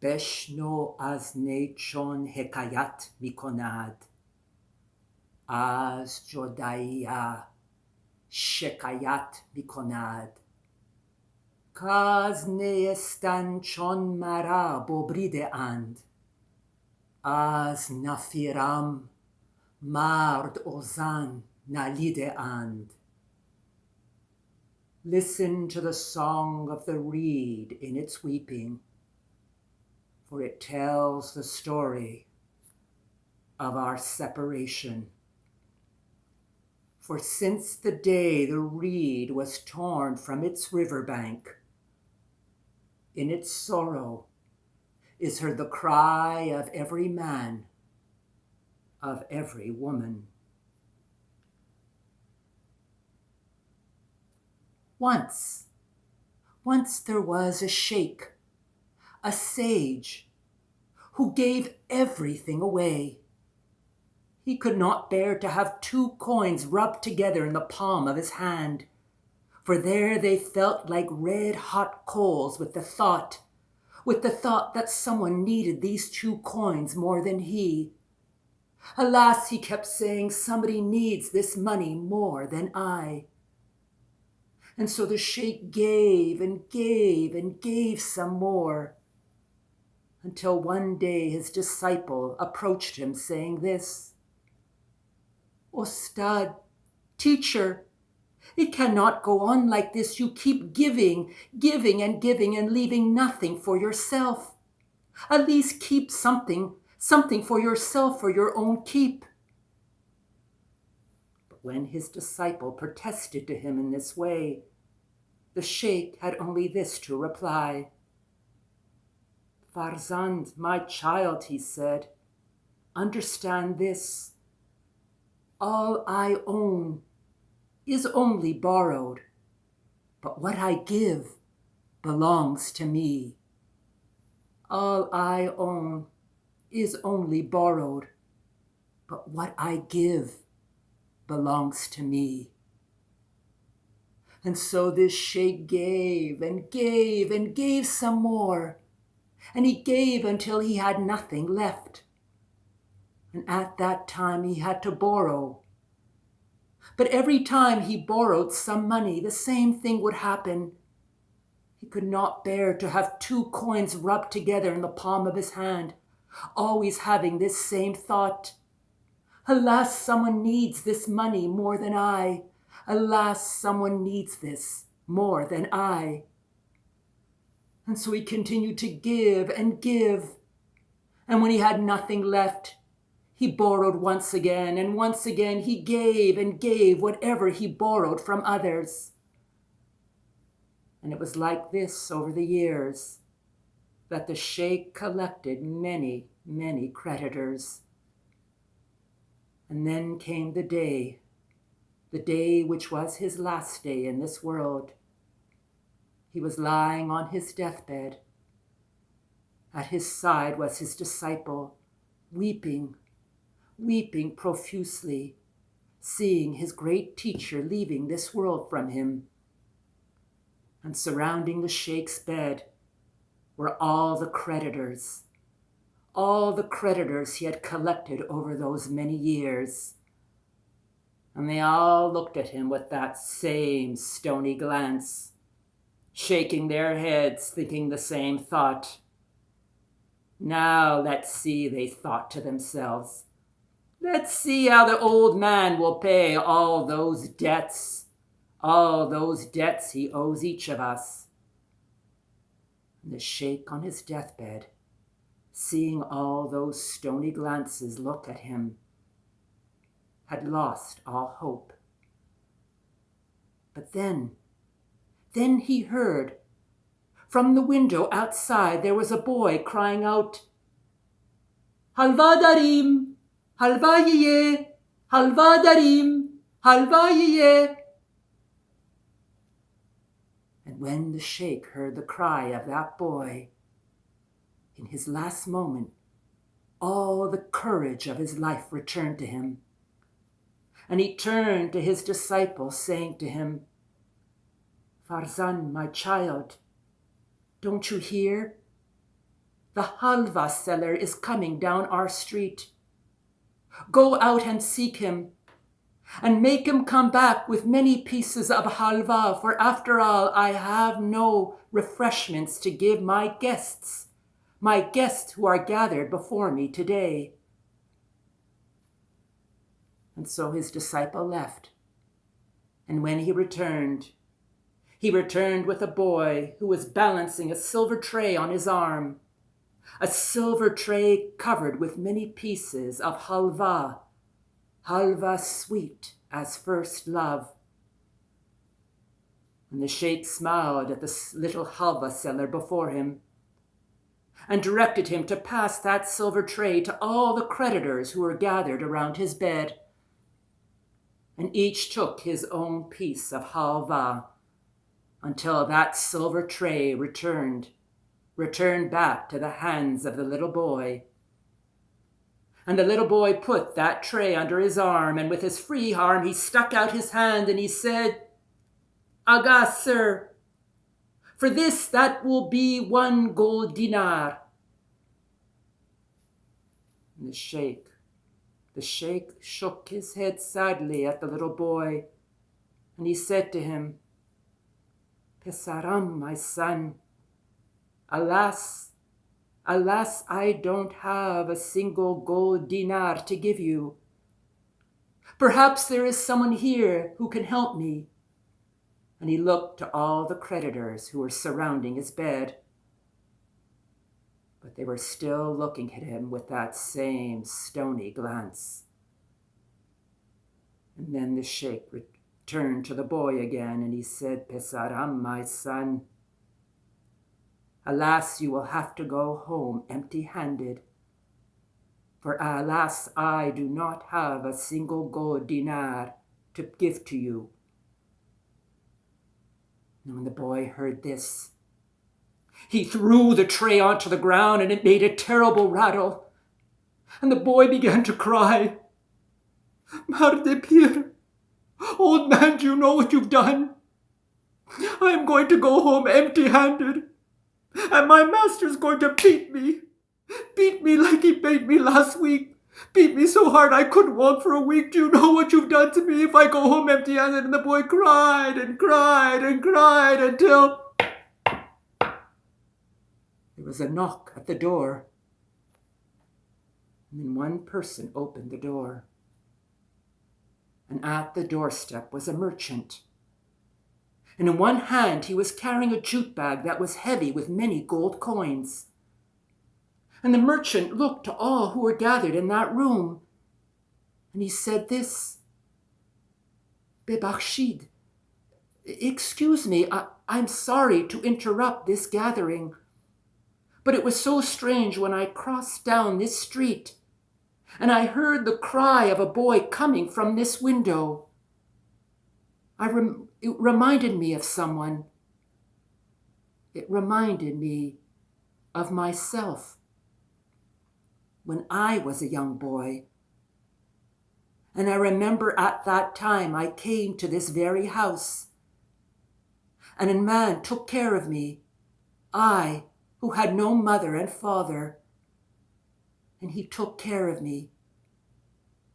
Beshno azne chon hekayat mikonad, az jodaya shekayat mikonad, kaz neestan chon mara bobride and, az nafiram mard ozan nalide and. Listen to the song of the reed in its weeping, for it tells the story of our separation. For since the day the reed was torn from its riverbank, in its sorrow is heard the cry of every man, of every woman. Once there was a sheikh, a sage, who gave everything away. He could not bear to have 2 coins rubbed together in the palm of his hand, for there they felt like red-hot coals with the thought that someone needed these 2 coins more than he. Alas, he kept saying, somebody needs this money more than I. And so the sheikh gave and gave and gave some more, until one day his disciple approached him saying this, "Ostad, teacher, it cannot go on like this. You keep giving, giving and giving and leaving nothing for yourself. At least keep something for yourself for your own keep." But when his disciple protested to him in this way, the sheikh had only this to reply. "Farzand, my child," he said, "understand this. All I own is only borrowed, but what I give belongs to me. All I own is only borrowed, but what I give belongs to me." And so this sheikh gave and gave and gave some more, and he gave until he had nothing left. And at that time he had to borrow. But every time he borrowed some money, the same thing would happen. He could not bear to have 2 coins rubbed together in the palm of his hand, always having this same thought. Alas, someone needs this money more than I. Alas, someone needs this more than I. And so he continued to give and give. And when he had nothing left, he borrowed once again, and once again he gave and gave whatever he borrowed from others. And it was like this over the years, that the sheikh collected many, many creditors. And then came the day which was his last day in this world. He was lying on his deathbed. At his side was his disciple, weeping profusely, seeing his great teacher leaving this world from him. And surrounding the sheikh's bed were all the creditors he had collected over those many years. And they all looked at him with that same stony glance, shaking their heads, thinking the same thought. "Now let's see," they thought to themselves. "Let's see how the old man will pay all those debts he owes each of us." And the sheikh on his deathbed, seeing all those stony glances look at him, had lost all hope. But then he heard, from the window outside, there was a boy crying out, "Halva darim, halva yiye, halva darim, halva yiye." And when the sheikh heard the cry of that boy, in his last moment, all the courage of his life returned to him. And he turned to his disciple, saying to him, "Farzan, my child, don't you hear? The Halva seller is coming down our street. Go out and seek him, and make him come back with many pieces of halva, for after all, I have no refreshments to give my guests who are gathered before me today." And so his disciple left. And when he returned with a boy who was balancing a silver tray on his arm, a silver tray covered with many pieces of halva sweet as first love. And the sheikh smiled at the little halva seller before him and directed him to pass that silver tray to all the creditors who were gathered around his bed. And each took his own piece of halva until that silver tray returned back to the hands of the little boy. And the little boy put that tray under his arm, and with his free arm he stuck out his hand and he said, "Aga, sir, for this that will be 1 gold dinar." And the sheikh shook his head sadly at the little boy, and he said to him, "Pesaram, my son, alas, I don't have a single gold dinar to give you. Perhaps there is someone here who can help me." And he looked to all the creditors who were surrounding his bed. But they were still looking at him with that same stony glance. And then the sheikh returned to the boy again, and he said, "Pesaram, my son, alas, you will have to go home empty-handed. For alas, I do not have a single gold dinar to give to you." And when the boy heard this, he threw the tray onto the ground, and it made a terrible rattle. And the boy began to cry, "Mardepir, old man, do you know what you've done? I am going to go home empty-handed, and my master's going to beat me like he beat me last week. Beat me so hard I couldn't walk for a week. Do you know what you've done to me if I go home empty-handed?" And the boy cried and cried and cried until there was a knock at the door. And then one person opened the door. And at the doorstep was a merchant. And in one hand he was carrying a jute bag that was heavy with many gold coins. And the merchant looked to all who were gathered in that room, and he said this, "Bebachshid, excuse me, I'm sorry to interrupt this gathering, but it was so strange when I crossed down this street, and I heard the cry of a boy coming from this window. It reminded me of someone. It reminded me of myself when I was a young boy. And I remember at that time I came to this very house, and a man took care of me, I, who had no mother and father, and he took care of me.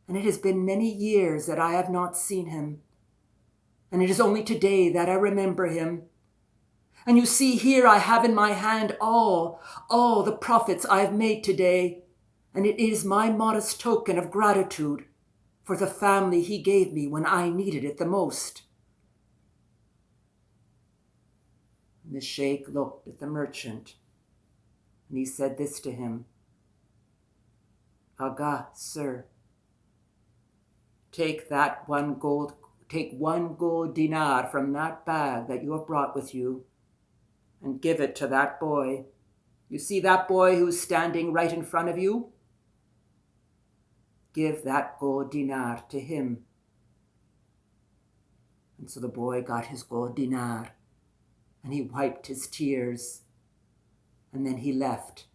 And it has been many years that I have not seen him, and it is only today that I remember him. And you see, here I have in my hand all the profits I have made today, and it is my modest token of gratitude for the family he gave me when I needed it the most." And the sheikh looked at the merchant, and he said this to him, "Aga, sir, take 1 gold dinar from that bag that you have brought with you and give it to that boy. You see that boy who's standing right in front of you? Give that gold dinar to him." And so the boy got his gold dinar, and he wiped his tears, and then he left.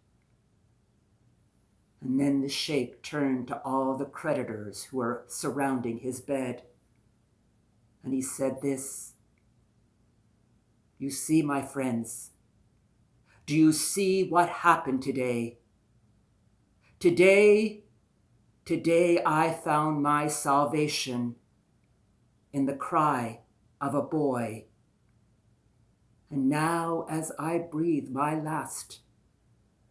And then the sheikh turned to all the creditors who were surrounding his bed, and he said this, "You see, my friends, Do you see what happened today? Today I found my salvation in the cry of a boy. And now as I breathe my last,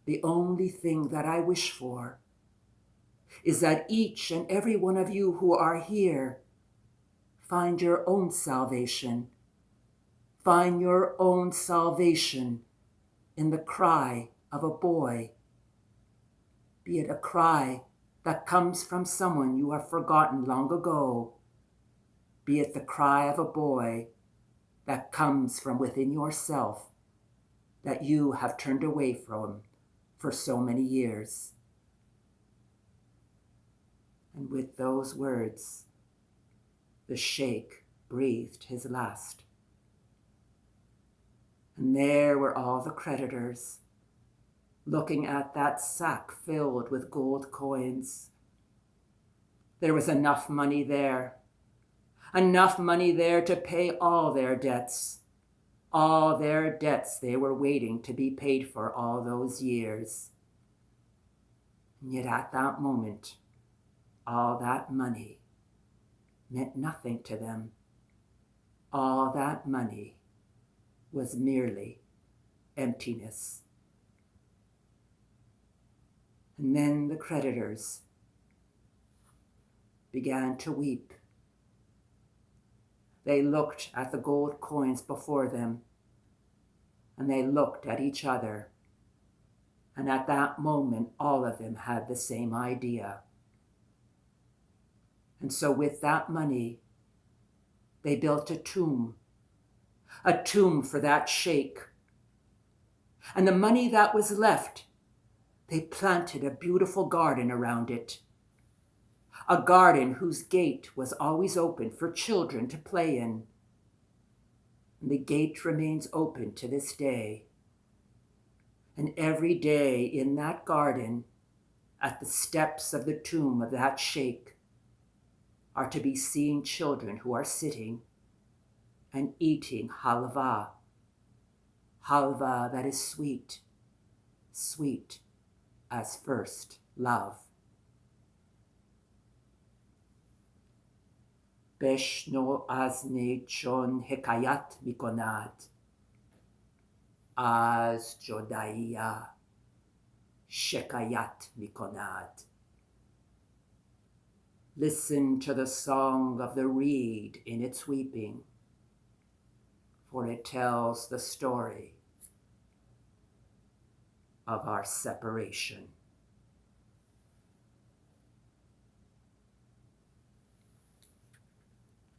the only thing that I wish for is that each and every one of you who are here find your own salvation. Find your own salvation in the cry of a boy. Be it a cry that comes from someone you have forgotten long ago. Be it the cry of a boy that comes from within yourself that you have turned away from for so many years. And with those words, the sheikh breathed his last. And there were all the creditors, looking at that sack filled with gold coins. There was enough money there to pay all their debts they were waiting to be paid for all those years. And yet at that moment, all that money meant nothing to them. All that money was merely emptiness. And then the creditors began to weep. They looked at the gold coins before them, and they looked at each other. And at that moment, all of them had the same idea. And so with that money, they built a tomb for that sheikh. And the money that was left, they planted a beautiful garden around it. A garden whose gate was always open for children to play in. And the gate remains open to this day. And every day in that garden, at the steps of the tomb of that sheikh, are to be seen children who are sitting and eating halva. Halva that is sweet, sweet as first love. Beshno azne chon hekayat mikonad, az jodaiya shekayat mikonad. Listen to the song of the reed in its weeping, for it tells the story of our separation.